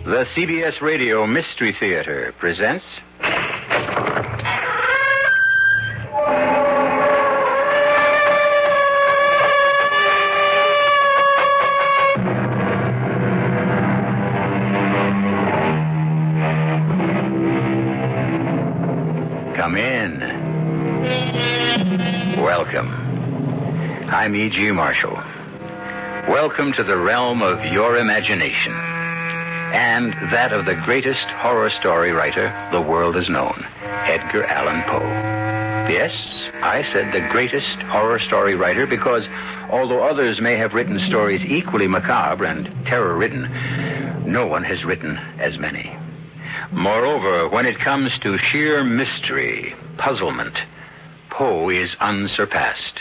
The CBS Radio Mystery Theater presents... Come in. Welcome. I'm E.G. Marshall. Welcome to the realm of your imagination. And that of the greatest horror story writer the world has known, Edgar Allan Poe. Yes, I said the greatest horror story writer because although others may have written stories equally macabre and terror-ridden, no one has written as many. Moreover, when it comes to sheer mystery, puzzlement, Poe is unsurpassed.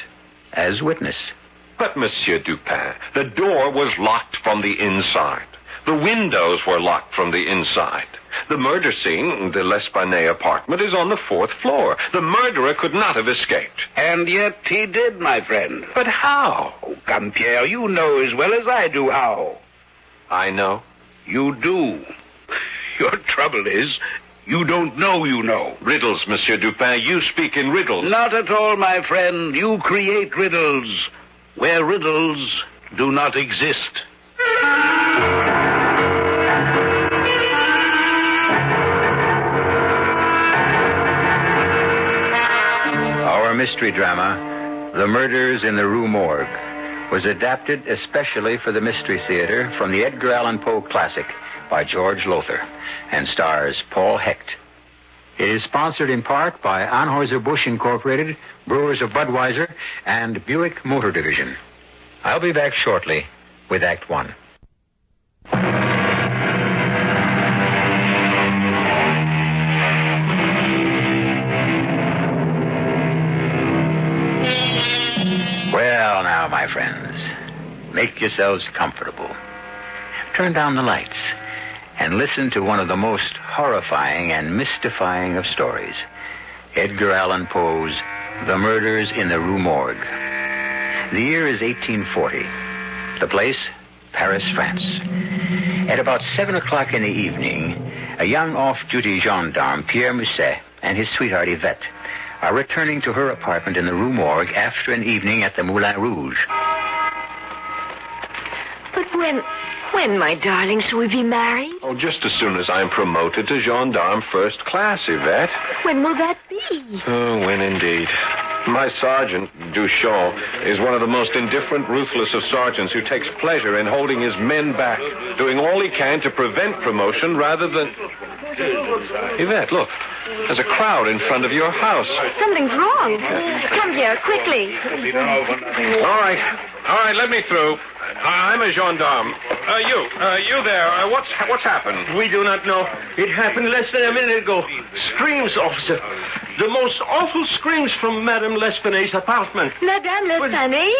As witness. But, Monsieur Dupin, the door was locked from the inside. The windows were locked from the inside. The murder scene, the L'Espanaye apartment, is on the 4th floor. The murderer could not have escaped. And yet he did, my friend. But how? Oh, come, Pierre, you know as well as I do how. I know. You do. Your trouble is, you don't know you know. Riddles, Monsieur Dupin. You speak in riddles. Not at all, my friend. You create riddles where riddles do not exist. Our mystery drama, The Murders in the Rue Morgue, was adapted especially for the Mystery Theater from the Edgar Allan Poe classic by George Lothar and stars Paul Hecht. It is sponsored in part by Anheuser-Busch Incorporated, Brewers of Budweiser, and Buick Motor Division. I'll be back shortly with Act One. Well, now, my friends, make yourselves comfortable. Turn down the lights and listen to one of the most horrifying and mystifying of stories, Edgar Allan Poe's The Murders in the Rue Morgue. The year is 1840. The place, Paris, France. At about 7 o'clock in the evening, a young off-duty gendarme, Pierre Musset, and his sweetheart, Yvette, are returning to her apartment in the Rue Morgue after an evening at the Moulin Rouge. But when, my darling, shall we be married? Oh, just as soon as I'm promoted to gendarme first class, Yvette. When will that be? Oh, when indeed. My sergeant, Duchamp, is one of the most indifferent, ruthless of sergeants who takes pleasure in holding his men back, doing all he can to prevent promotion rather than... Yvette, look. There's a crowd in front of your house. Something's wrong. Come here, quickly. All right, let me through. I'm a gendarme. You there. What's happened? We do not know. It happened less than a minute ago. Screams, officer. The most awful screams from Madame L'Espanaye's apartment. Madame L'Espanaye?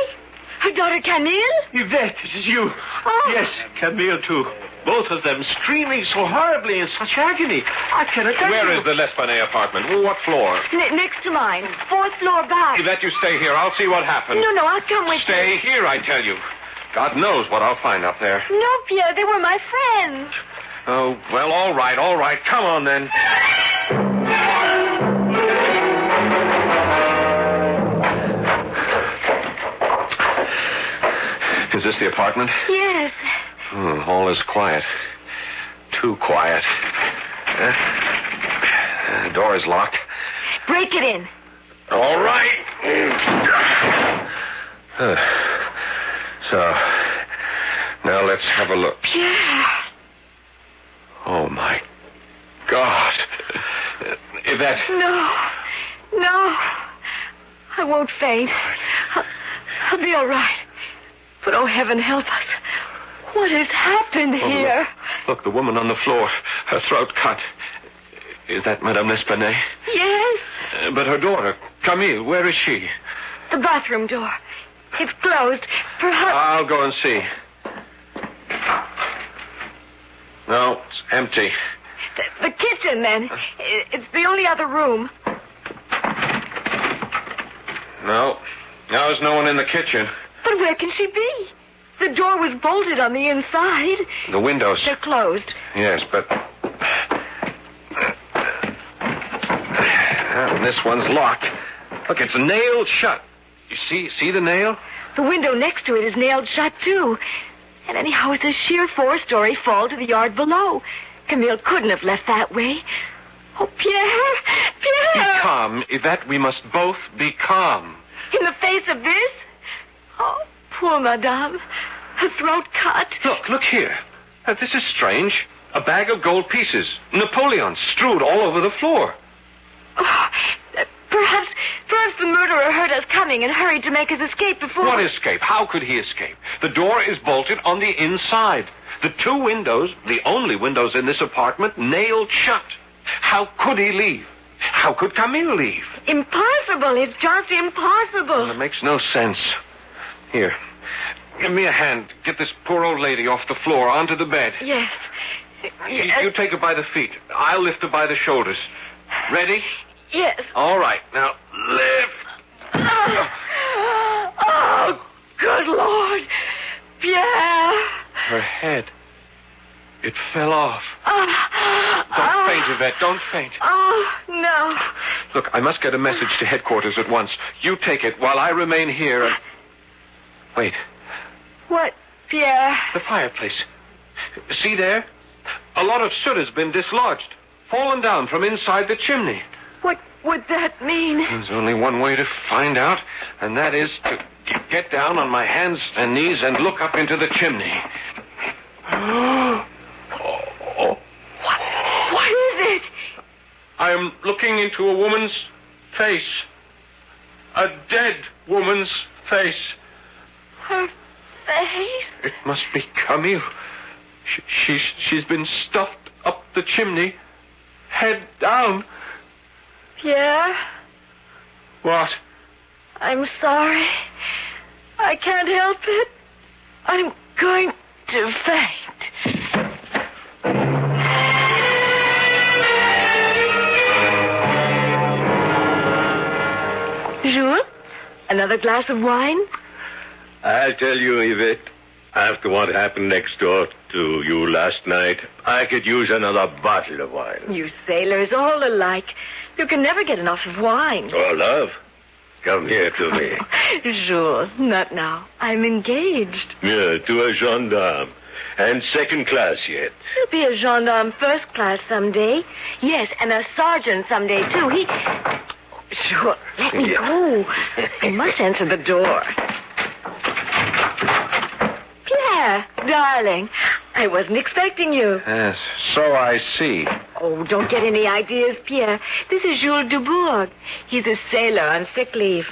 Her daughter Camille? Yvette, it is you. Oh. Yes, Camille, too. Both of them screaming so horribly in such agony. I cannot tell you. Where is the L'Espanaye apartment? What floor? Next to mine. 4th floor back. Yvette, you stay here. I'll see what happened. No, I'll come with you. Stay here, I tell you. God knows what I'll find up there. No, Pierre, they were my friends. Oh, well, all right. Come on, then. Is this the apartment? Yes. All is quiet. Too quiet. The door is locked. Break it in. All right. So, now let's have a look. Pierre. Oh, my God. Yvette. No. I won't faint. I'll be all right. But, oh, heaven help us. What has happened here? Look, the woman on the floor. Her throat cut. Is that Madame L'Espanaye? Yes. But her daughter, Camille, where is she? The bathroom door. It's closed. Perhaps... I'll go and see. No, it's empty. The kitchen, then. It's the only other room. No, there's no one in the kitchen. But where can she be? The door was bolted on the inside. The windows. They're closed. Yes, but... this one's locked. Look, it's nailed shut. You see the nail? The window next to it is nailed shut, too. And anyhow, it's a sheer 4-story fall to the yard below. Camille couldn't have left that way. Oh, Pierre! Pierre! Be calm, Yvette. We must both be calm. In the face of this? Oh, poor Madame. Her throat cut. Look here. This is strange. A bag of gold pieces. Napoleon strewed all over the floor. Oh, perhaps the murderer heard us coming and hurried to make his escape before... What escape? How could he escape? The door is bolted on the inside. The 2 windows, the only windows in this apartment, nailed shut. How could he leave? How could Camille leave? Impossible. It's just impossible. Well, it makes no sense. Here, give me a hand. Get this poor old lady off the floor onto the bed. Yes. You take her by the feet. I'll lift her by the shoulders. Ready? Yes. All right. Now, lift. Oh, good Lord. Pierre. Her head. It fell off. Don't faint, Yvette. Don't faint. Oh, no. Look, I must get a message to headquarters at once. You take it while I remain here and... Wait. What, Pierre? The fireplace. See there? A lot of soot has been dislodged. Fallen down from inside the chimney. What would that mean? There's only one way to find out, and that is to get down on my hands and knees and look up into the chimney. What is it? I am looking into a woman's face. A dead woman's face. Her face? It must be Camille. She's been stuffed up the chimney, head down. Pierre? What? I'm sorry. I can't help it. I'm going to faint. Jules? Another glass of wine? I'll tell you, Yvette, after what happened next door to you last night, I could use another bottle of wine. You sailors, all alike. You can never get enough of wine. Oh, love, come here to me. Jules, not now. I'm engaged. Yeah, to a gendarme. And 2nd class yet. He'll be a gendarme 1st class someday. Yes, and a sergeant someday, too. Sure, let me go. I must answer the door. Pierre, darling, I wasn't expecting you. Yes, so I see. Oh, don't get any ideas, Pierre. This is Jules Dubourg. He's a sailor on sick leave.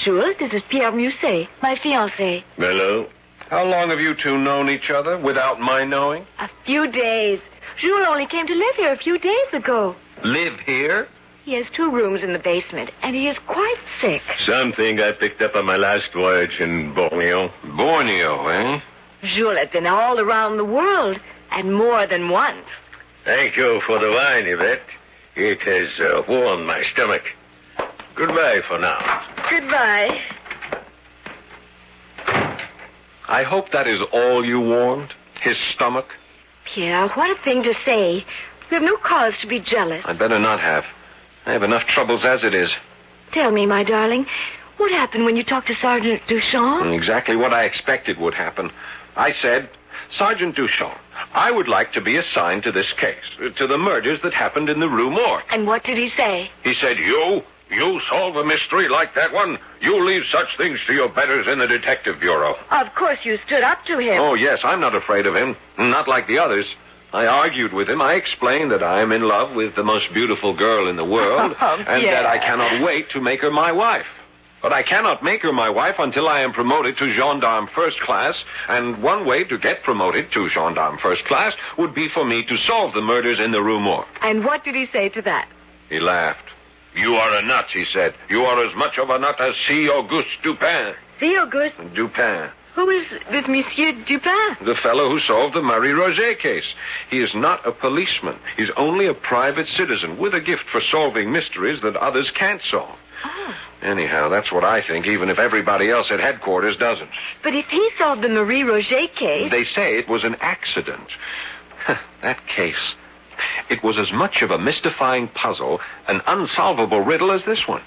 Jules, this is Pierre Musset, my fiancé. Hello. How long have you two known each other without my knowing? A few days. Jules only came to live here a few days ago. Live here? He has 2 rooms in the basement, and he is quite sick. Something I picked up on my last voyage in Borneo. Borneo, eh? Jules has been all around the world, and more than once. Thank you for the wine, Yvette. It has warmed my stomach. Goodbye for now. Goodbye. I hope that is all you warmed? His stomach? Pierre, what a thing to say. We have no cause to be jealous. I'd better not have. I have enough troubles as it is. Tell me, my darling, what happened when you talked to Sergeant Duchamp? Exactly what I expected would happen. I said, Sergeant Duchamp, I would like to be assigned to this case, to the murders that happened in the Rue Morgue. And what did he say? He said, You solve a mystery like that one? You leave such things to your betters in the Detective Bureau. Of course you stood up to him. Oh, yes, I'm not afraid of him. Not like the others. I argued with him. I explained that I am in love with the most beautiful girl in the world, and that I cannot wait to make her my wife. But I cannot make her my wife until I am promoted to gendarme 1st class, and one way to get promoted to gendarme 1st class would be for me to solve the murders in the Rue Morgue. And what did he say to that? He laughed. You are a nut, he said. You are as much of a nut as C. Auguste Dupin. C. Auguste? Dupin. Who is this Monsieur Dupin? The fellow who solved the Marie-Roger case. He is not a policeman. He's only a private citizen with a gift for solving mysteries that others can't solve. Oh. Anyhow, that's what I think, even if everybody else at headquarters doesn't. But if he solved the Marie Roget case... They say it was an accident. That case. It was as much of a mystifying puzzle, an unsolvable riddle as this one.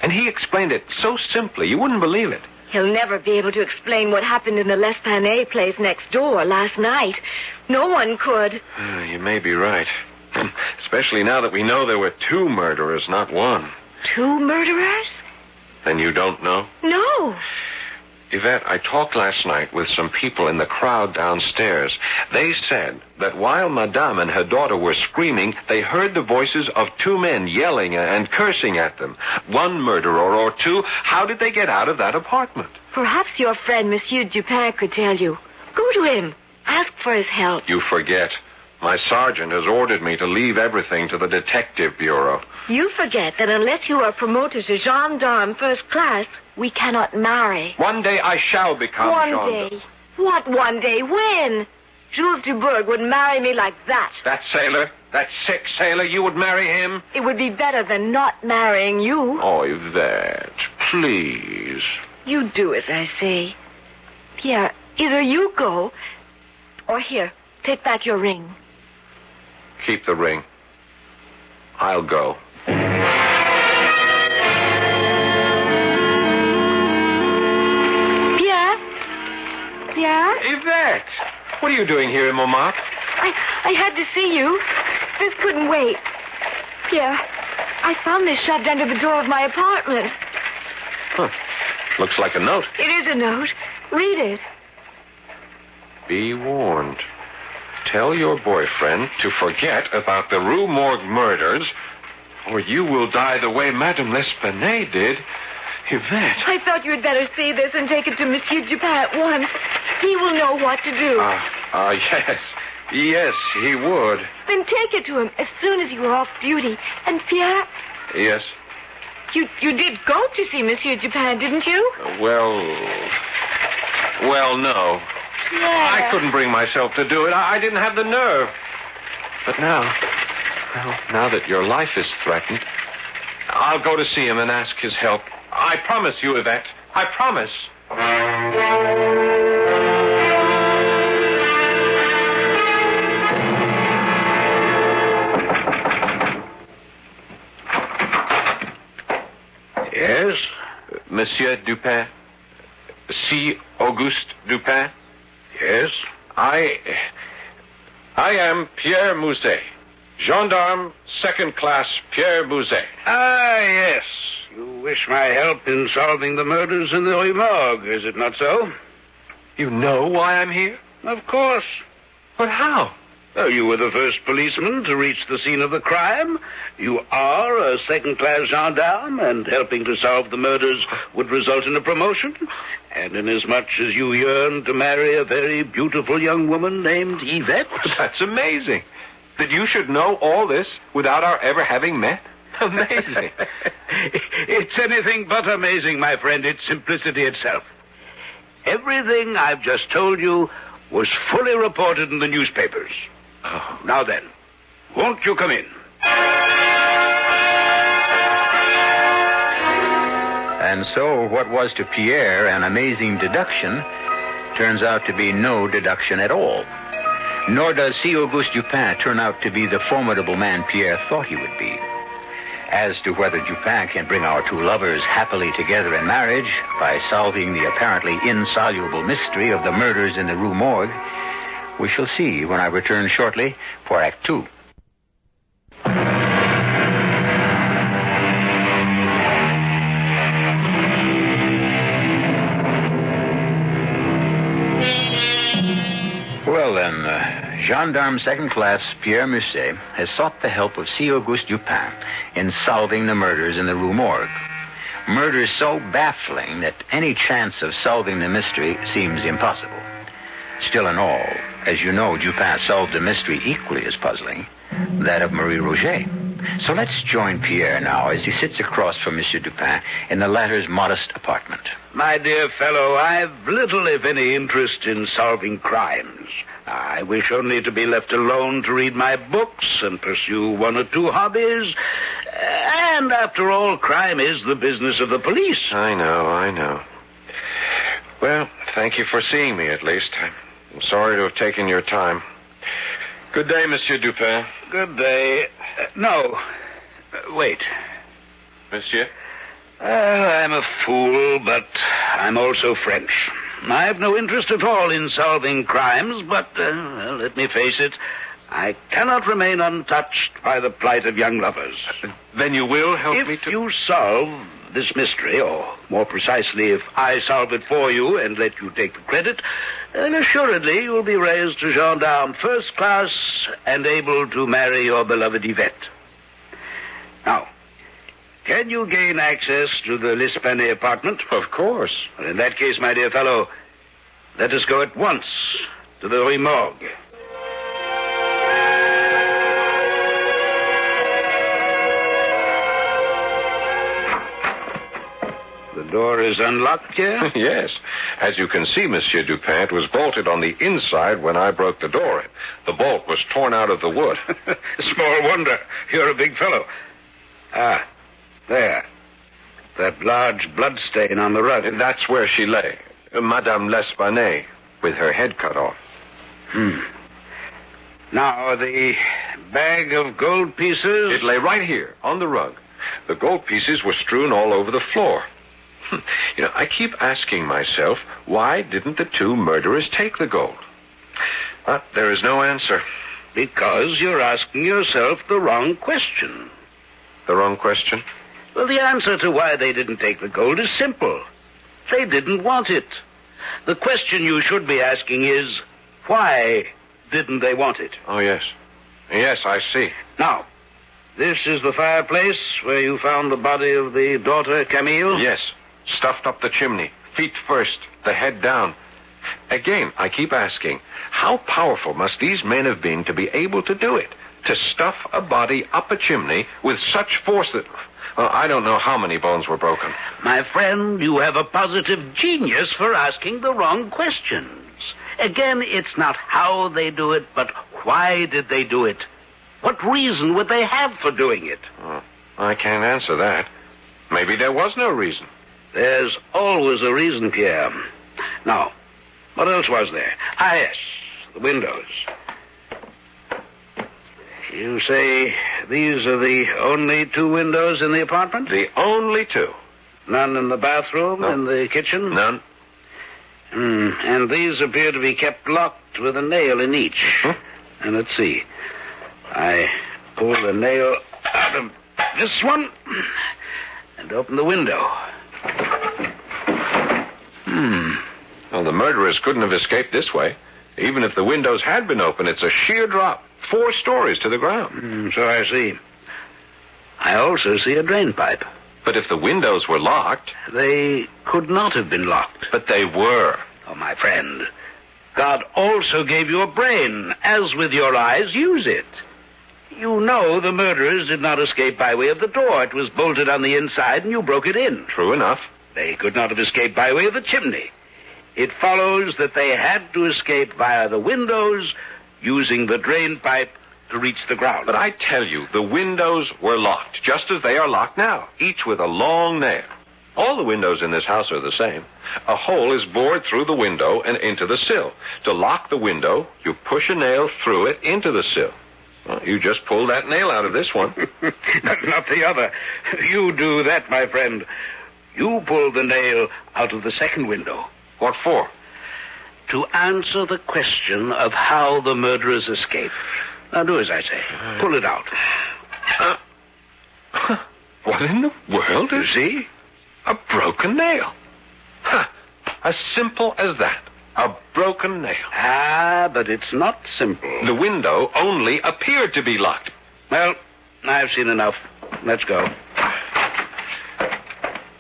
And he explained it so simply, you wouldn't believe it. He'll never be able to explain what happened in the L'Esplanade place next door last night. No one could. You may be right. Especially now that we know there were 2 murderers, not 1. 2 murderers? Then you don't know? No. Yvette, I talked last night with some people in the crowd downstairs. They said that while Madame and her daughter were screaming, they heard the voices of 2 men yelling and cursing at them. 1 murderer or 2. How did they get out of that apartment? Perhaps your friend, Monsieur Dupin, could tell you. Go to him. Ask for his help. You forget. My sergeant has ordered me to leave everything to the detective bureau. You forget that unless you are promoted to gendarme first class, we cannot marry. One day I shall become One day? What one day? When? Jules Dubourg would marry me like that. That sailor, that sick sailor, you would marry him? It would be better than not marrying you. Oh, Yvette, please. You do as I say. Pierre, either you go, or here, take back your ring. Keep the ring. I'll go. Pierre? Yvette! What are you doing here in Montmartre? I had to see you. This couldn't wait. Pierre, I found this shoved under the door of my apartment. Huh. Looks like a note. It is a note. Read it. Be warned. Tell your boyfriend to forget about the Rue Morgue murders, or you will die the way Madame L'Esplanade did. Yvette. I thought you had better see this and take it to Monsieur Dupin at once. He will know what to do. Yes. Yes, he would. Then take it to him as soon as you are off duty. And Pierre? Yes? You did go to see Monsieur Dupin, didn't you? Well, no. Yeah. I couldn't bring myself to do it. I didn't have the nerve. But now that your life is threatened, I'll go to see him and ask his help. I promise you, Yvette. I promise. Yes? Monsieur Dupin. C. Auguste Dupin. Yes? I am Pierre Mouzet. Gendarme, 2nd class, Pierre Mouzet. Ah, yes. You wish my help in solving the murders in the Rue Morgue, is it not so? You know why I'm here? Of course. But how? Oh, you were the first policeman to reach the scene of the crime. You are a 2nd-class gendarme, and helping to solve the murders would result in a promotion. And inasmuch as you yearn to marry a very beautiful young woman named Yvette... That's amazing. That you should know all this without our ever having met. Amazing. It's anything but amazing, my friend. It's simplicity itself. Everything I've just told you was fully reported in the newspapers. Oh. Now then, won't you come in? And so what was to Pierre an amazing deduction turns out to be no deduction at all. Nor does C. Auguste Dupin turn out to be the formidable man Pierre thought he would be. As to whether Dupin can bring our 2 lovers happily together in marriage by solving the apparently insoluble mystery of the murders in the Rue Morgue, we shall see when I return shortly for Act 2. Well, then, Gendarme 2nd class Pierre Musset has sought the help of C. Auguste Dupin in solving the murders in the Rue Morgue. Murders so baffling that any chance of solving the mystery seems impossible. Still in all, as you know, Dupin solved a mystery equally as puzzling, that of Marie Roget. So let's join Pierre now as he sits across from Monsieur Dupin in the latter's modest apartment. My dear fellow, I've little, if any, interest in solving crimes. I wish only to be left alone to read my books and pursue 1 or 2 hobbies. And after all, crime is the business of the police. I know. Well, thank you for seeing me, at least. I'm sorry to have taken your time. Good day, Monsieur Dupin. Good day. Wait. Monsieur? I'm a fool, but I'm also French. I have no interest at all in solving crimes, but, let me face it, I cannot remain untouched by the plight of young lovers. Then you will help me to... If you solve this mystery, or more precisely, if I solve it for you and let you take the credit, then assuredly you'll be raised to gendarme first class and able to marry your beloved Yvette. Now, can you gain access to the L'Esplanade apartment? Of course. Well, in that case, my dear fellow, let us go at once to the Rue Morgue. The door is unlocked here? Yes. As you can see, Monsieur Dupin, it was bolted on the inside when I broke the door. The bolt was torn out of the wood. Small wonder. You're a big fellow. Ah, there. That large blood stain on the rug. That's where she lay. Madame L'Esplanade, with her head cut off. Now, the bag of gold pieces... It lay right here, on the rug. The gold pieces were strewn all over the floor. I keep asking myself, why didn't the two murderers take the gold? But there is no answer. Because you're asking yourself the wrong question. The wrong question? Well, the answer to why they didn't take the gold is simple. They didn't want it. The question you should be asking is, why didn't they want it? Oh, yes. Yes, I see. Now, this is the fireplace where you found the body of the daughter, Camille? Yes. Stuffed up the chimney. Feet first, the head down. Again, I keep asking, how powerful must these men have been to be able to do it? To stuff a body up a chimney with such force that... Well, I don't know how many bones were broken. My friend, you have a positive genius for asking the wrong questions. Again, it's not how they do it, but why did they do it? What reason would they have for doing it? Oh, I can't answer that. Maybe there was no reason. There's always a reason, Pierre. Now, what else was there? Ah, yes, the windows. You say these are the only two windows in the apartment? The only two. None in the bathroom, No. in the kitchen? None. And these appear to be kept locked with a nail in each. And let's see. I pull the nail out of this one and open the window. Well, the murderers couldn't have escaped this way. Even if the windows had been open, it's a sheer drop, 4 stories to the ground. So I see. I also see a drain pipe. But if the windows were locked... They could not have been locked. But they were. Oh, my friend, God also gave you a brain. As with your eyes, use it. You know the murderers did not escape by way of the door. It was bolted on the inside, and you broke it in. True enough. They could not have escaped by way of the chimney. It follows that they had to escape via the windows, using the drain pipe to reach the ground. But I tell you, the windows were locked, just as they are locked now, each with a long nail. All the windows in this house are the same. A hole is bored through the window and into the sill. To lock the window, you push a nail through it into the sill. Well, you just pull that nail out of this one. Not the other. You do that, my friend. You pull the nail out of the second window. What for? To answer the question of how the murderers escaped. Now do as I say. Pull it out. What in the world You is... see? A broken nail. As simple as that. A broken nail. Ah, but it's not simple. The window only appeared to be locked. Well, I've seen enough. Let's go.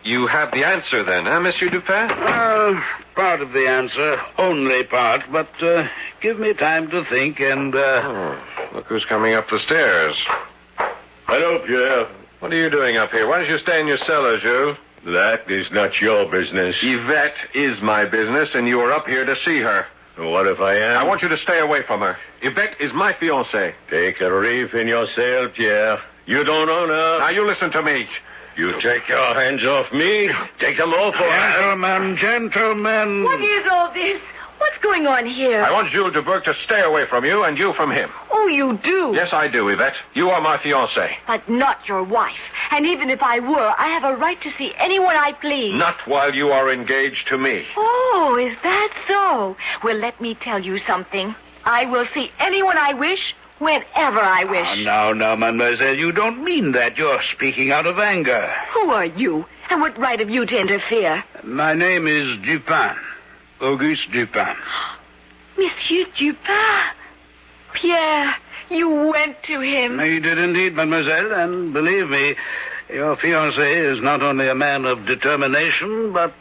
You have the answer then, Monsieur Dupin? Part of the answer. Only part. But give me time to think and... Look who's coming up the stairs. Hello, Pierre. What are you doing up here? Why don't you stay in your cellar, Jules? That is not your business. Yvette is my business, and you are up here to see her. What if I am? I want you to stay away from her. Yvette is my fiancée. Take a reef in your sail, Pierre. You don't own her. Now, you listen to me. You take your hands off me. Take them off, or Gentlemen. What is all this? What's going on here? I want Jules Dubourg to stay away from you and you from him. Oh, you do? Yes, I do, Yvette. You are my fiancée. But not your wife. And even if I were, I have a right to see anyone I please. Not while you are engaged to me. Oh, is that so? Well, let me tell you something. I will see anyone I wish, whenever I wish. Now, mademoiselle, you don't mean that. You're speaking out of anger. Who are you? And what right have you to interfere? My name is Dupin. Auguste Dupin. Monsieur Dupin. Pierre, you went to him. He did indeed, mademoiselle, and believe me, your fiancé is not only a man of determination, but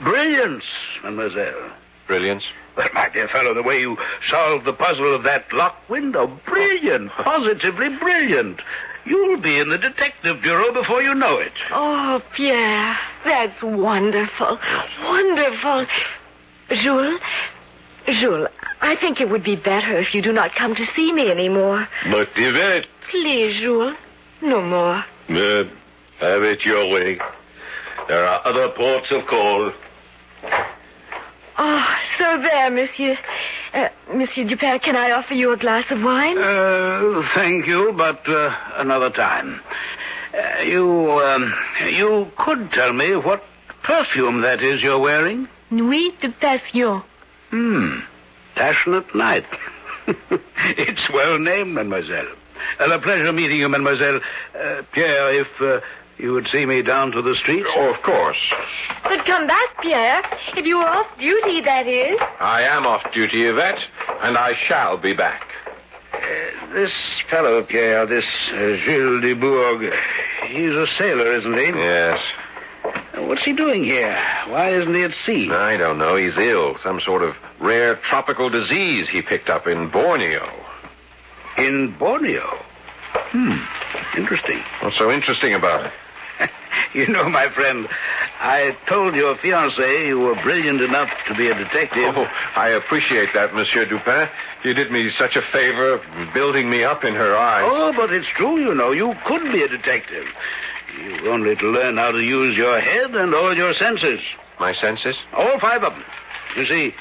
brilliance, mademoiselle. Brilliance? Well, my dear fellow, the way you solved the puzzle of that locked window, brilliant, positively brilliant. You'll be in the detective bureau before you know it. Oh, Pierre, that's wonderful. Wonderful. Jules, I think it would be better if you do not come to see me anymore. But, Yvette... Please, Jules, no more. Have it your way. There are other ports of call. Oh, so there, Monsieur. Monsieur Dupin, can I offer you a glass of wine? Thank you, but another time. You could tell me what perfume that is you're wearing? Nuit de Passion. Passionate night. It's well named, mademoiselle. A pleasure meeting you, mademoiselle. Pierre, if you would see me down to the street. Oh, of course. But come back, Pierre. If you are off duty, that is. I am off duty, Yvette, and I shall be back. This fellow, Pierre, this Jules Dubourg, he's a sailor, isn't he? Yes. What's he doing here? Why isn't he at sea? I don't know. He's ill. Some sort of rare tropical disease he picked up in Borneo. In Borneo? Interesting. What's so interesting about it? You know, my friend, I told your fiancé you were brilliant enough to be a detective. Oh, I appreciate that, Monsieur Dupin. You did me such a favor, building me up in her eyes. Oh, but it's true, you know. You could be a detective. You've only to learn how to use your head and all your senses. My senses? All 5 of them. You see,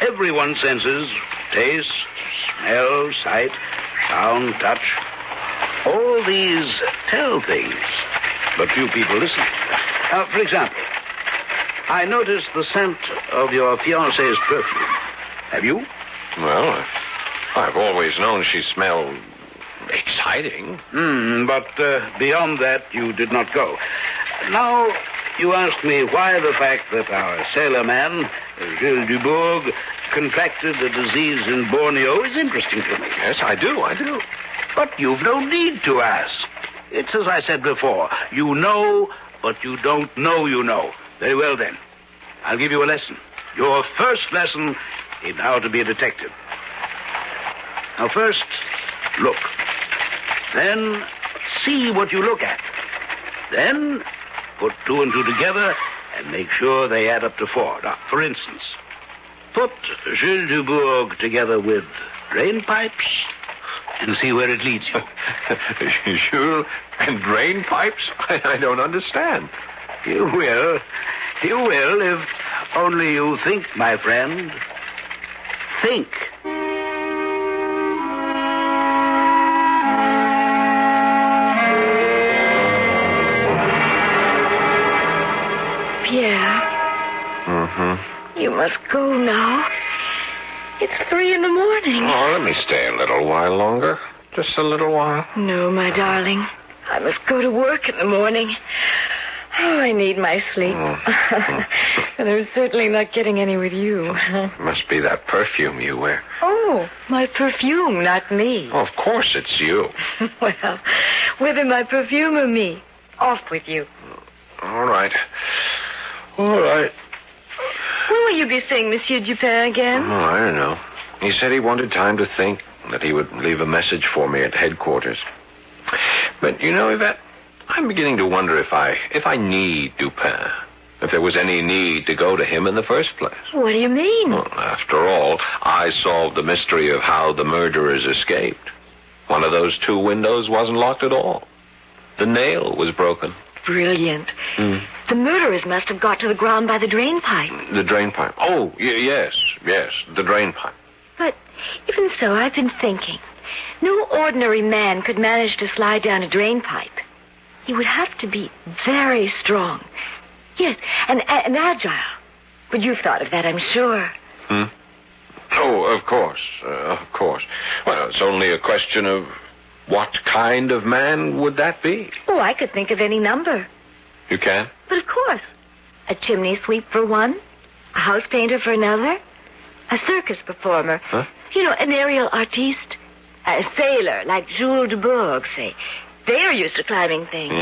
everyone's senses, taste, smell, sight, sound, touch, all these tell things. But few people listen. For example, I noticed the scent of your fiancé's perfume. Have you? Well, I've always known she smelled exciting. But beyond that, you did not go. Now, you ask me why the fact that our sailor man, Jules Dubourg, contracted a disease in Borneo is interesting to me. Yes, I do. But you've no need to ask. It's as I said before. You know, but you don't know you know. Very well, then. I'll give you a lesson. Your first lesson in how to be a detective. Now, first, look. Then, see what you look at. Then, put 2 and 2 together and make sure they add up to 4. Now, for instance, put Jules Dubourg together with drain pipes and see where it leads you. Jules and drain pipes? I don't understand. You will. You will if only you think, my friend. Think. Pierre. You must go now. It's 3 a.m. Oh, let me stay a little while longer. Just a little while. No, my darling. I must go to work in the morning. Oh, I need my sleep. And I'm certainly not getting any with you. Must be that perfume you wear. Oh, my perfume, not me. Oh, of course it's you. Well, whether my perfume or me, off with you. All right. All right. When will you be seeing Monsieur Dupin again? Oh, I don't know. He said he wanted time to think, that he would leave a message for me at headquarters. But, you know, Yvette, I'm beginning to wonder if I need Dupin. If there was any need to go to him in the first place. What do you mean? Well, after all, I solved the mystery of how the murderers escaped. One of those 2 windows wasn't locked at all. The nail was broken. Brilliant. The murderers must have got to the ground by the drain pipe. The drain pipe. Oh, yes, the drain pipe. But even so, I've been thinking. No ordinary man could manage to slide down a drain pipe. He would have to be very strong. Yes, and agile. But you've thought of that, I'm sure. Oh, of course. Well, it's only a question of what kind of man would that be? Oh, I could think of any number. You can? But of course. A chimney sweep for one, a house painter for another, a circus performer. Huh? You know, an aerial artiste, a sailor like Jules de Bourgh, say. They're used to climbing things.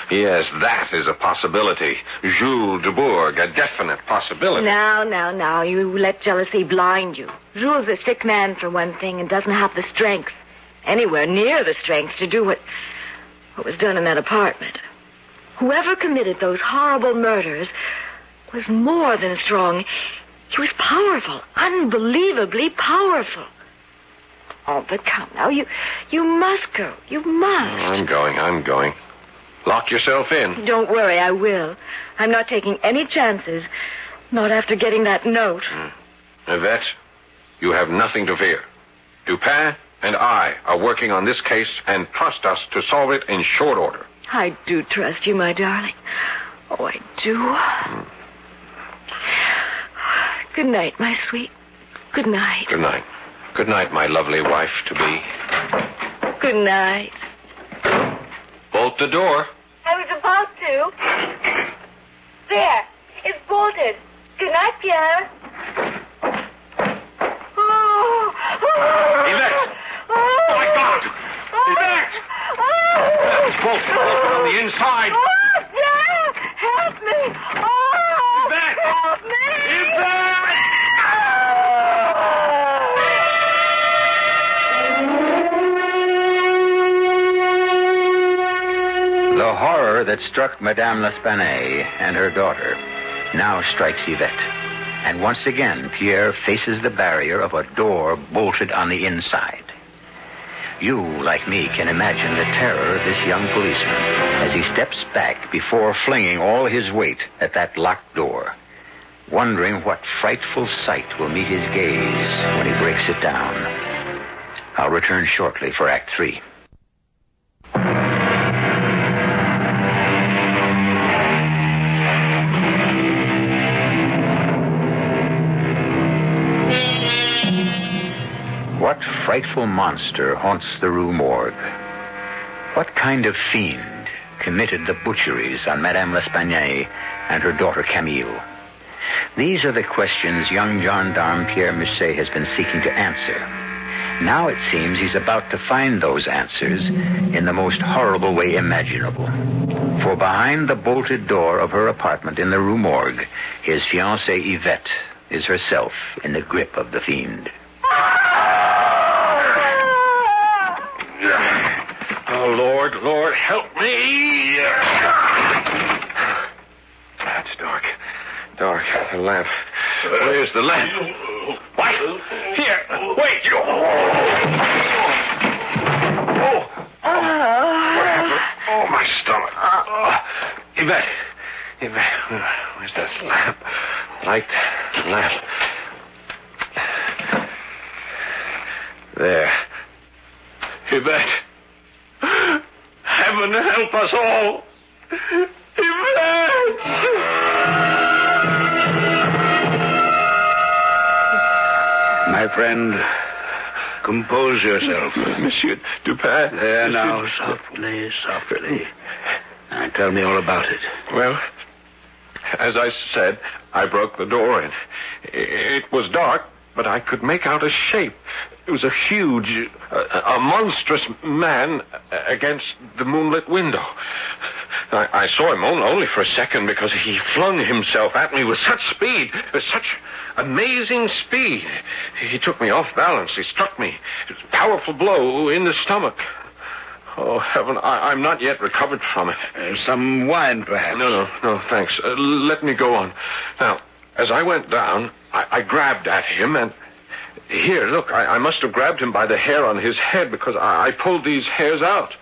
Yes, that is a possibility. Jules de Bourgh, a definite possibility. Now, you let jealousy blind you. Jules is a sick man, for one thing, and doesn't have the strength, anywhere near the strength, to do what was done in that apartment. Whoever committed those horrible murders was more than strong. He was powerful, unbelievably powerful. Oh, but come now, you must go. You must. I'm going. Lock yourself in. Don't worry, I will. I'm not taking any chances. Not after getting that note. Yvette, you have nothing to fear. Dupin and I are working on this case, and trust us to solve it in short order. I do trust you, my darling. Oh, I do. Good night, my sweet. Good night. Good night. Good night, my lovely wife-to-be. Good night. Bolt the door. I was about to. There. It's bolted. Good night, Pierre. Yvette! Oh, my God! Yvette! It's bolted on the inside. Oh, Pierre! Help me! Oh! Yvette! Help me! Yvette! The horror that struck Madame L'Espanaye and her daughter now strikes Yvette. And once again, Pierre faces the barrier of a door bolted on the inside. You, like me, can imagine the terror of this young policeman as he steps back before flinging all his weight at that locked door, wondering what frightful sight will meet his gaze when he breaks it down. I'll return shortly for Act 3. What frightful monster haunts the Rue Morgue? What kind of fiend committed the butcheries on Madame L'Espanaye and her daughter Camille? These are the questions young gendarme Pierre Musset has been seeking to answer. Now it seems he's about to find those answers in the most horrible way imaginable. For behind the bolted door of her apartment in the Rue Morgue, his fiancée Yvette is herself in the grip of the fiend. Oh, Lord, help me. It's dark. The lamp. Where's the lamp? What? Here. Wait. What happened? Oh, my stomach. Yvette. Where's that lamp? Light the lamp. There. Yvette. Heaven help us all. Yvette! My friend, compose yourself. Monsieur Dupin. There now, softly. Now, tell me all about it. Well, as I said, I broke the door in. It was dark, but I could make out a shape. It was a huge, a monstrous man against the moonlit window. I saw him only for a second because he flung himself at me with such speed, with such amazing speed. He took me off balance. He struck me. It was a powerful blow in the stomach. Oh, heaven, I'm not yet recovered from it. Some wine, perhaps? No, thanks. Let me go on. Now, as I went down, I grabbed at him, and Here, look, I must have grabbed him by the hair on his head because I pulled these hairs out.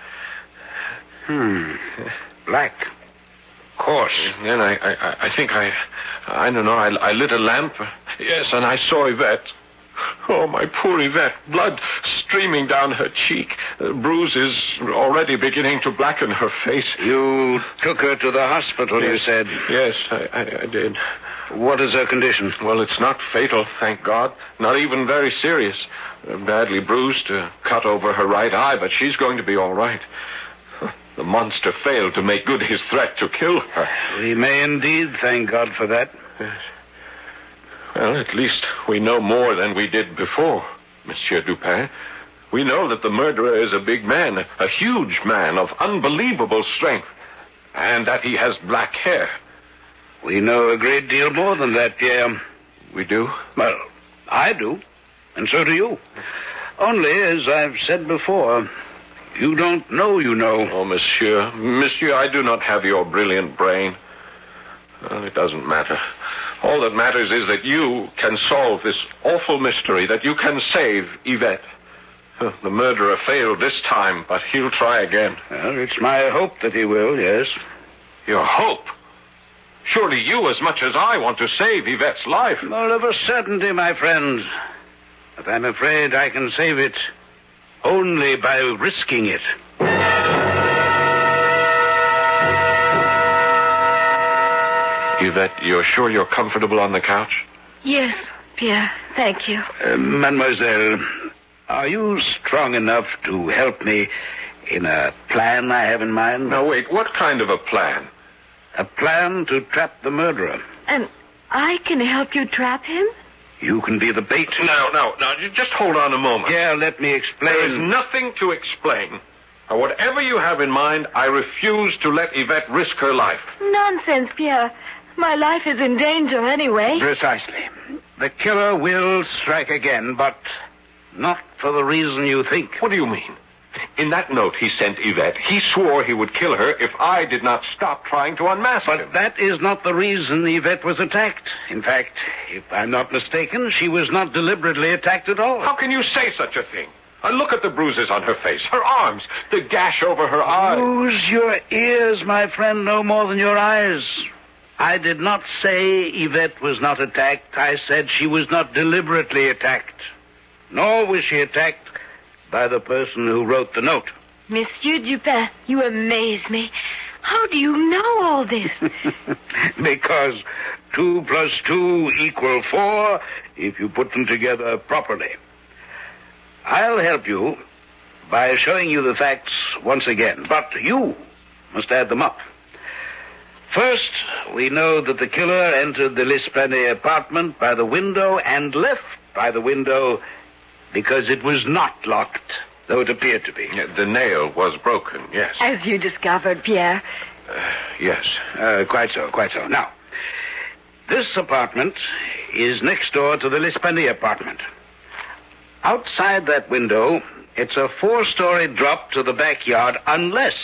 Black. Coarse. Then I think I don't know, I lit a lamp. Yes, and I saw Yvette. Oh, my poor Yvette. Blood streaming down her cheek. Bruises already beginning to blacken her face. You took her to the hospital, Yes. you said? Yes, I did. What is her condition? Well, it's not fatal, thank God. Not even very serious. Badly bruised, cut over her right eye, but she's going to be all right. The monster failed to make good his threat to kill her. We may indeed thank God for that. Yes. Well, at least we know more than we did before, Monsieur Dupin. We know that the murderer is a big man, a huge man of unbelievable strength, and that he has black hair. We know a great deal more than that, Pierre. We do? Well, I do, and so do you. Only, as I've said before, you don't know you know. Oh, Monsieur, I do not have your brilliant brain. Well, it doesn't matter. All that matters is that you can solve this awful mystery, that you can save Yvette. The murderer failed this time, but he'll try again. Well, it's my hope that he will, yes. Your hope? Surely you, as much as I, want to save Yvette's life. Well, of a certainty, my friend. But I'm afraid I can save it only by risking it. Yvette, you're sure you're comfortable on the couch? Yes, Pierre. Thank you. Mademoiselle, are you strong enough to help me in a plan I have in mind? Now, wait, what kind of a plan? A plan to trap the murderer. And I can help you trap him? You can be the bait. Now, just hold on a moment. Yeah, let me explain. There is nothing to explain. Now, whatever you have in mind, I refuse to let Yvette risk her life. Nonsense, Pierre. My life is in danger anyway. Precisely. The killer will strike again, but not for the reason you think. What do you mean? In that note he sent Yvette, he swore he would kill her if I did not stop trying to unmask him. But that is not the reason Yvette was attacked. In fact, if I'm not mistaken, she was not deliberately attacked at all. How can you say such a thing? Look at the bruises on her face, her arms, the gash over her eye. Use your ears, my friend, no more than your eyes. I did not say Yvette was not attacked. I said she was not deliberately attacked. Nor was she attacked by the person who wrote the note. Monsieur Dupin, you amaze me. How do you know all this? Because 2 + 2 = 4 if you put them together properly. I'll help you by showing you the facts once again, but you must add them up. First, we know that the killer entered the L'Esplanade apartment by the window and left by the window because it was not locked, though it appeared to be. The nail was broken, yes. As you discovered, Pierre. Yes. Quite so. Now, this apartment is next door to the L'Esplanade apartment. Outside that window, it's a 4-story drop to the backyard unless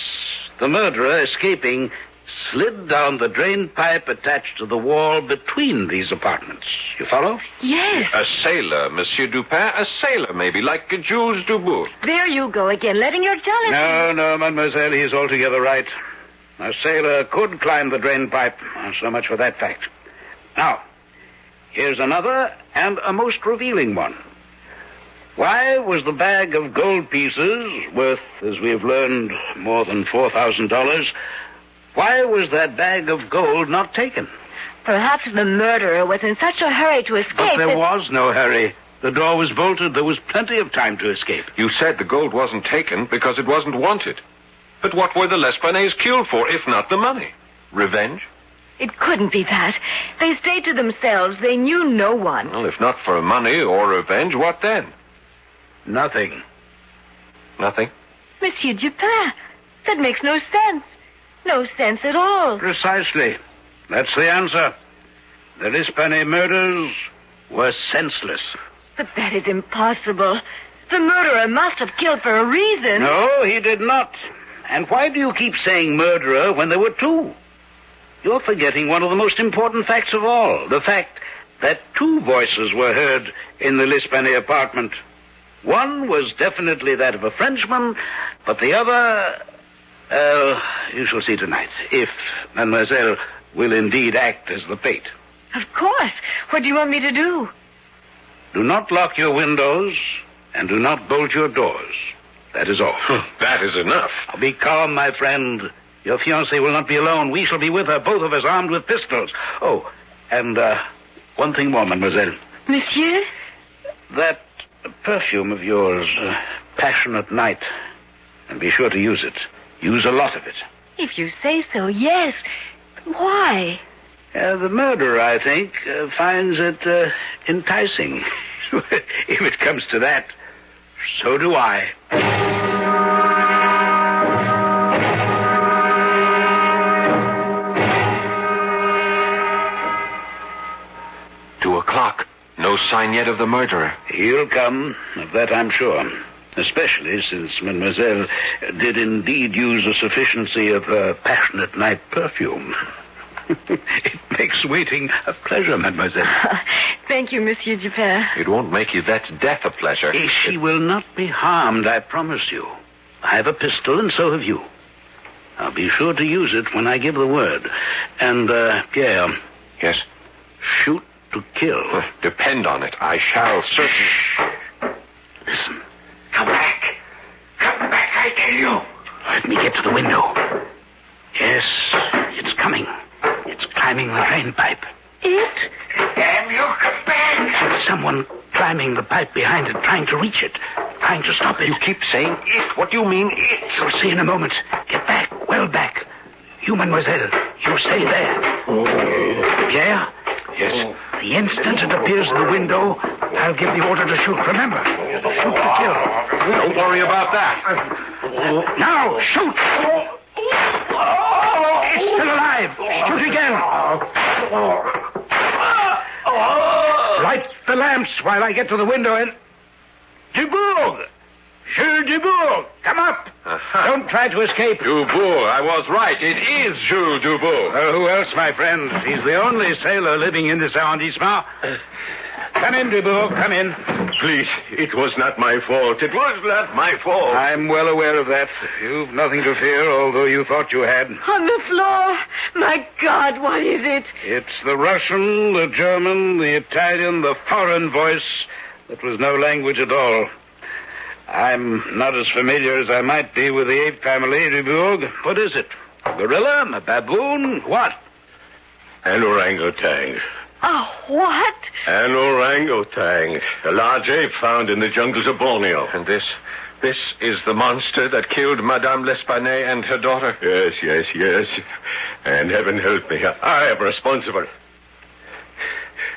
the murderer, escaping, slid down the drain pipe attached to the wall between these apartments. You follow? Yes. A sailor, Monsieur Dupin, a sailor maybe, like Jules Dubourg. There you go again, letting your jealousy... No, mademoiselle, he's altogether right. A sailor could climb the drain pipe. So much for that fact. Now, here's another and a most revealing one. Why was the bag of gold pieces, worth, as we have learned, more than $4,000, why was that bag of gold not taken? Perhaps the murderer was in such a hurry to escape But there that... was no hurry. The door was bolted. There was plenty of time to escape. You said the gold wasn't taken because it wasn't wanted. But what were the L'Esplanades killed for, if not the money? Revenge? It couldn't be that. They stayed to themselves. They knew no one. Well, if not for money or revenge, what then? Nothing. Nothing? Monsieur Dupin, that makes no sense. No sense at all. Precisely. That's the answer. The L'Esplanade murders were senseless. But that is impossible. The murderer must have killed for a reason. No, he did not. And why do you keep saying murderer when there were 2? You're forgetting one of the most important facts of all. The fact that 2 voices were heard in the L'Espanaye apartment. One was definitely that of a Frenchman, but the other... you shall see tonight, if Mademoiselle will indeed act as the fate. Of course. What do you want me to do? Do not lock your windows, and do not bolt your doors. That is all. That is enough. Now, be calm, my friend. Your fiancée will not be alone. We shall be with her, both of us armed with pistols. Oh, and one thing more, mademoiselle. Monsieur? That perfume of yours, Passionate Night. And be sure to use it. Use a lot of it. If you say so, yes. Why? The murderer, I think, finds it enticing. If it comes to that, so do I. 2 o'clock. No sign yet of the murderer. He'll come, of that I'm sure. Especially since Mademoiselle did indeed use a sufficiency of Passionate Night perfume. It makes waiting a pleasure, mademoiselle. Thank you, Monsieur Dupin. It won't make you that's death a pleasure. She will not be harmed, I promise you. I have a pistol, and so have you. I'll be sure to use it when I give the word. And, Pierre. Yes? Shoot to kill. Depend on it. I shall certainly... Listen. Come back. Come back, I tell you. Let me get to the window. Yes, it's coming. It's climbing the drain pipe. It? Damn you, come back! There's someone climbing the pipe behind it, trying to reach it, trying to stop it. You keep saying it. What do you mean, it? You'll see in a moment. Get back, well back. You, mademoiselle, you stay there. Pierre? Yes? The instant it appears in the window, I'll give the order to shoot. Remember, shoot to kill. Don't worry about that. Now, shoot! It's still alive. Shoot again. Light the lamps while I get to the window and... Dubourg! Jules Dubourg, come up. Don't try to escape. Dubourg, I was right. It is Jules Dubourg. Who else, my friend? He's the only sailor living in this arrondissement. Come in, Dubourg, come in. Please, it was not my fault. It was not my fault. I'm well aware of that. You've nothing to fear, although you thought you had. On the floor. My God, what is it? It's the Russian, the German, the Italian, the foreign voice that was no language at all. I'm not as familiar as I might be with the ape family, Dubourg. What is it? A gorilla? A baboon? What? An orangutan. Oh, what? An orangutan. A large ape found in the jungles of Borneo. And this is the monster that killed Madame L'Espanaye and her daughter? Yes. And heaven help me, I am responsible.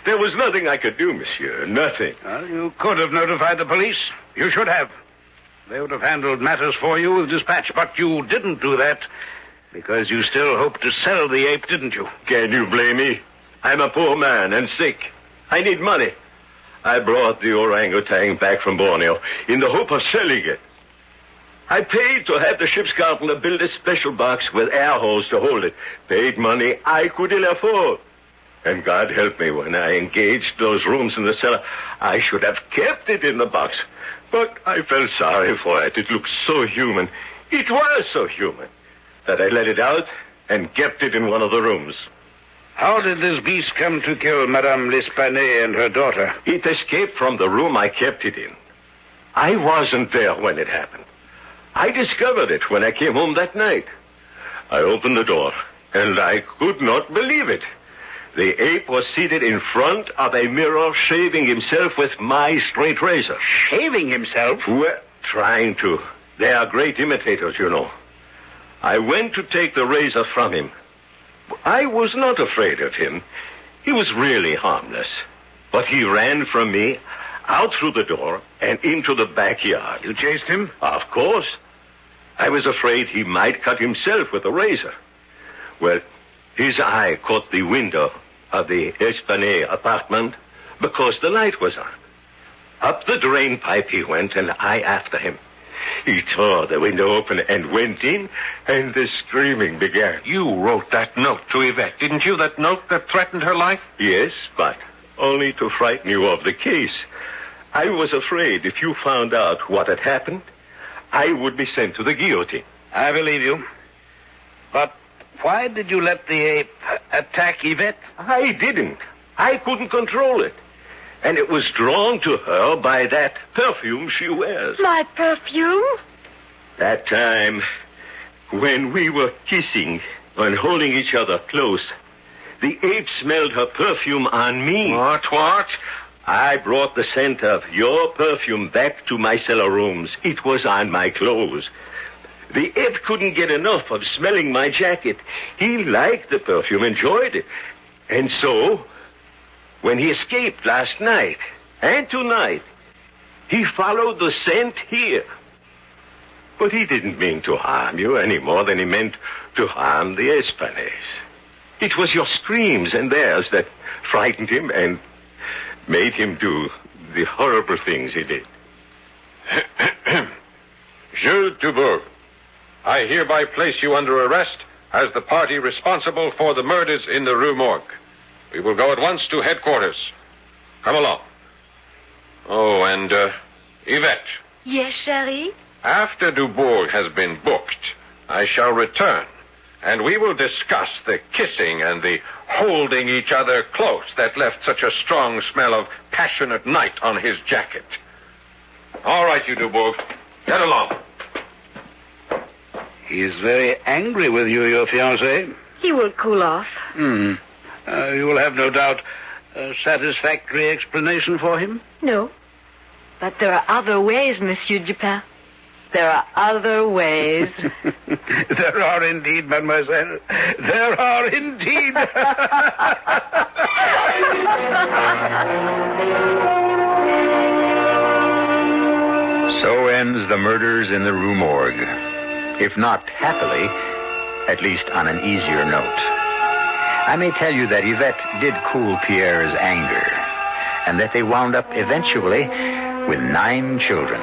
There was nothing I could do, monsieur. Nothing. Well, you could have notified the police. You should have. They would have handled matters for you with dispatch. But you didn't do that because you still hoped to sell the ape, didn't you? Can you blame me? I'm a poor man and sick. I need money. I brought the orangutan back from Borneo in the hope of selling it. I paid to have the ship's carpenter build a special box with air holes to hold it. Paid money I could ill afford. And God help me, when I engaged those rooms in the cellar, I should have kept it in the box. But I felt sorry for it. It looked so human. It was so human that I let it out and kept it in one of the rooms. How did this beast come to kill Madame L'Espanaye and her daughter? It escaped from the room I kept it in. I wasn't there when it happened. I discovered it when I came home that night. I opened the door, and I could not believe it. The ape was seated in front of a mirror, shaving himself with my straight razor. Shaving himself? Well, trying to. They are great imitators, you know. I went to take the razor from him. I was not afraid of him. He was really harmless. But he ran from me, out through the door, and into the backyard. You chased him? Of course. I was afraid he might cut himself with the razor. Well, his eye caught the window of the Espanaye apartment because the light was on. Up the drain pipe he went, and I after him. He tore the window open and went in, and the screaming began. You wrote that note to Yvette, didn't you? That note that threatened her life? Yes, but only to frighten you of the case. I was afraid if you found out what had happened, I would be sent to the guillotine. I believe you. But why did you let the ape attack Yvette? I didn't. I couldn't control it. And it was drawn to her by that perfume she wears. My perfume? That time when we were kissing and holding each other close, the ape smelled her perfume on me. What? I brought the scent of your perfume back to my cellar rooms. It was on my clothes. The ape couldn't get enough of smelling my jacket. He liked the perfume, enjoyed it. And so, when he escaped last night and tonight, he followed the scent here. But he didn't mean to harm you any more than he meant to harm the Espanays. It was your screams and theirs that frightened him and made him do the horrible things he did. Jules Dubourg, I hereby place you under arrest as the party responsible for the murders in the Rue Morgue. We will go at once to headquarters. Come along. Oh, and, Yvette. Yes, Chérie? After Dubourg has been booked, I shall return, and we will discuss the kissing and the holding each other close that left such a strong smell of passionate night on his jacket. All right, you Dubourg. Get along. He is very angry with you, your fiancé. He will cool off. You will have, no doubt, a satisfactory explanation for him? No. But there are other ways, Monsieur Dupin. There are other ways. There are indeed, mademoiselle. There are indeed. So ends the murders in the Rue Morgue. If not happily, at least on an easier note. I may tell you that Yvette did cool Pierre's anger, and that they wound up eventually with 9 children.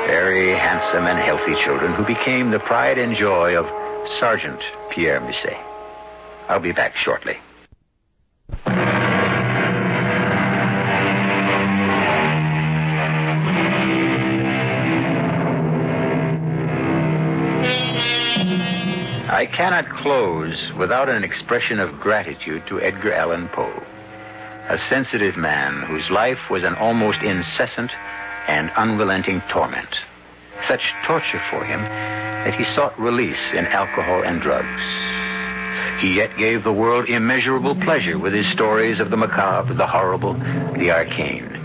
Very handsome and healthy children who became the pride and joy of Sergeant Pierre Musset. I'll be back shortly. I cannot close without an expression of gratitude to Edgar Allan Poe, a sensitive man whose life was an almost incessant and unrelenting torment. Such torture for him that he sought release in alcohol and drugs. He yet gave the world immeasurable pleasure with his stories of the macabre, the horrible, the arcane.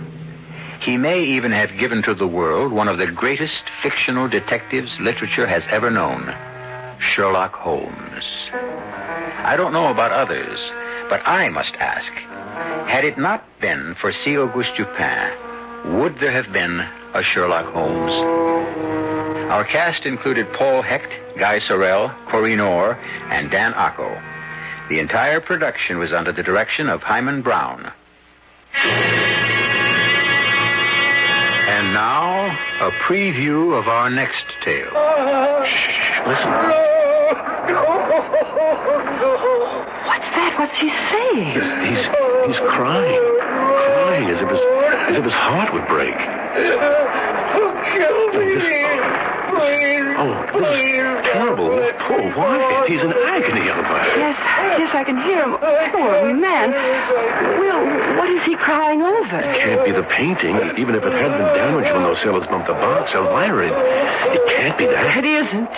He may even have given to the world one of the greatest fictional detectives literature has ever known, Sherlock Holmes. I don't know about others, but I must ask, had it not been for C. Auguste Dupin, would there have been a Sherlock Holmes? Our cast included Paul Hecht, Guy Sorel, Corinne Orr, and Dan Acco. The entire production was under the direction of Himan Brown. And now, a preview of our next tale. Shh, listen. What's that? What's he saying? He's crying as if his heart would break. This is terrible. Poor Wyatt. He's in agony out there. Yes, I can hear him. Poor man. Will, what is he crying over? It can't be the painting, even if it had been damaged when those sailors bumped the box. Elvira, it can't be that. It isn't.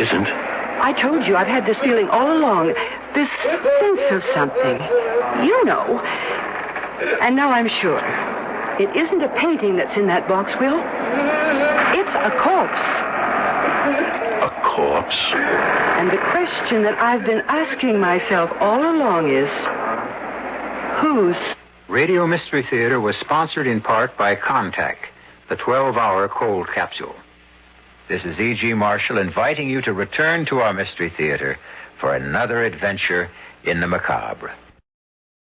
Isn't? I told you I've had this feeling all along. This sense of something. You know. And now I'm sure. It isn't a painting that's in that box, Will. It's a corpse. A corpse? And the question that I've been asking myself all along is, whose? Radio Mystery Theater was sponsored in part by Contact, the 12-hour cold capsule. This is E.G. Marshall inviting you to return to our Mystery Theater for another adventure in the macabre.